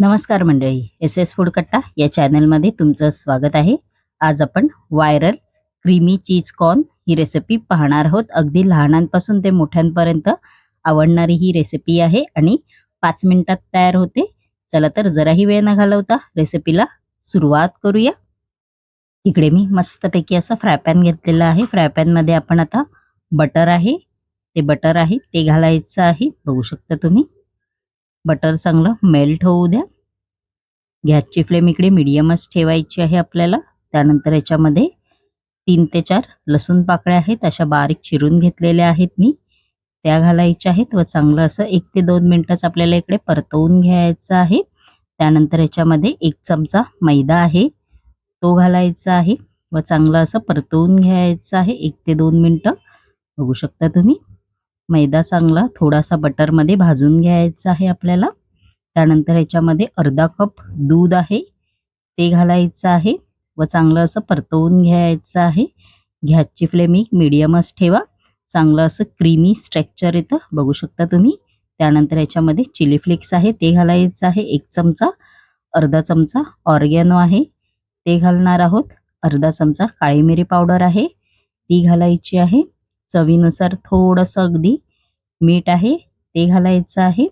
नमस्कार मंडळी, S S food कट्टा या चॅनलमध्ये तुमचं स्वागत आहे. आज आपण व्हायरल क्रीमी चीज कॉर्न ही रेसिपी पाहणार आहोत. अगदी लहानांपासून ते मोठ्यांपर्यंत आवडणारी ही रेसिपी आहे आणि 5 मिनिटात तयार होते. चला तर जराही वेळ न घालवता रेसिपीला सुरुवात करूया. इकडे मी मस्तपैकी असं फ्राय पॅन घेतलेला आहे. फ्राय पॅनमध्ये आपण आता बटर आहे ते घालायचं आहे. बघू शकता तुम्ही. बटर चांगलं मेल्ट होऊ द्या. गॅसची फ्लेम इकडे मीडियमच ठेवायची आहे आपल्याला. त्यानंतर याच्यामध्ये 3 ते 4 लसूण पाकळ्या आहेत, अशा बारीक चिरून घेतलेल्या आहेत मी, त्या घालायच्या आहेत व चांगलं असं 1 ते 2 मिनिटच आपल्याला इकडे परतवून घ्यायचं आहे. त्यानंतर याच्यामध्ये 1 चमचा मैदा आहे, तो घालायचा आहे व चांगलं असं परतवून घ्यायचं आहे 1 ते 2 मिनिटं. बघू शकता तुम्ही. मैदा चांगला थोडासा बटरमध्ये भाजून घ्यायचा आहे आपल्याला. त्यानंतर याच्यामध्ये अर्धा कप दूध आहे, ते घालायचं आहे व चांगलं असं परतवून घ्यायचं आहे. गॅसची फ्लेम ही मीडियमच ठेवा. चांगलं असं क्रीमी स्ट्रक्चर येतं, बघू शकता तुम्ही. त्यानंतर याच्यामध्ये चिली फ्लेक्स आहे, ते घालायचं आहे 1 चमचा. अर्धा चमचा ऑर्गॅनो आहे, ते घालणार आहोत. अर्धा चमचा काळी मिरी पावडर आहे, ती घालायची आहे. चवीनुसार थोडंसं अगदी मीठ आहे, ते घालायचं आहे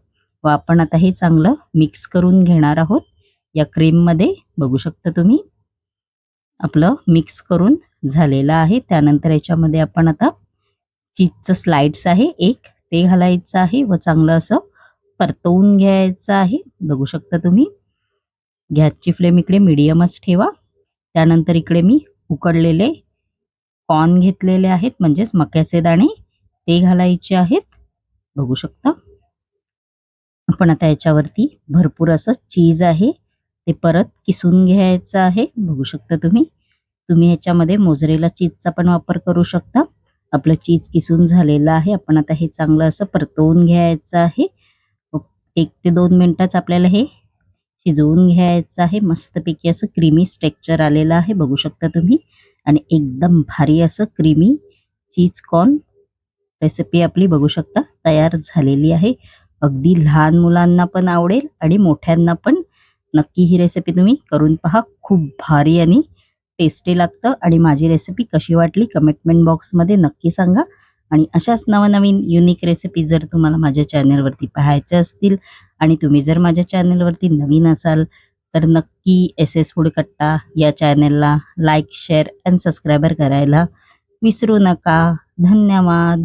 व आपण आता हे चांगलं मिक्स करून घेणार आहोत या क्रीममध्ये. बघू शकता तुम्ही. आपलं मिक्स करून झालेलं आहे. त्यानंतर याच्यामध्ये आपण आता चीजचं स्लाइड्स आहे एक, ते घालायचं आहे व चांगलं असं परतवून घ्यायचं आहे. बघू शकता तुम्ही. गॅसची फ्लेम इकडे मीडियमच ठेवा. त्यानंतर इकडे मी उकडलेले कॉर्न घेतलेले आहेत, म्हणजेच मक्याचे दाणे, ते घालायचे आहेत. बघू शकता. आपण आता याच्यावरती भरपूर असं चीज आहे, ते परत किसून घ्यायचं आहे. बघू शकता तुम्ही. तुम्ही ह्याच्यामध्ये मोझरेला चीजचा पण वापर करू शकता. आपलं चीज किसून झालेलं आहे. आपण आता हे चांगलं असं परतवून घ्यायचं आहे. 1 ते 2 मिनिटाच आपल्याला हे शिजवून घ्यायचं आहे. मस्तपैकी असं क्रीमी स्ट्रक्चर आलेलं आहे, बघू शकता तुम्ही. आणि एकदम भारी असं क्रीमी चीज कॉर्न रेसिपी आपली बघू शकता तयार झालेली आहे. अगदी लहान मुलांना पण आवडेल आणि मोठ्यांना पण. नक्की ही रेसिपी तुम्ही करून पहा. खूप भारी आणि टेस्टी लागतं. आणि माझी रेसिपी कशी वाटली कमेंट बॉक्समध्ये नक्की सांगा. आणि अशाच नवनवीन युनिक रेसिपी जर तुम्हाला माझ्या चॅनलवरती पाहायच्या असतील आणि तुम्ही जर माझ्या चॅनलवरती नवीन असाल तर नक्की एस एस फूड कट्टा या चॅनलला लाईक, शेअर अँड सबस्क्राईबर करायला विसरू नका. धन्यवाद.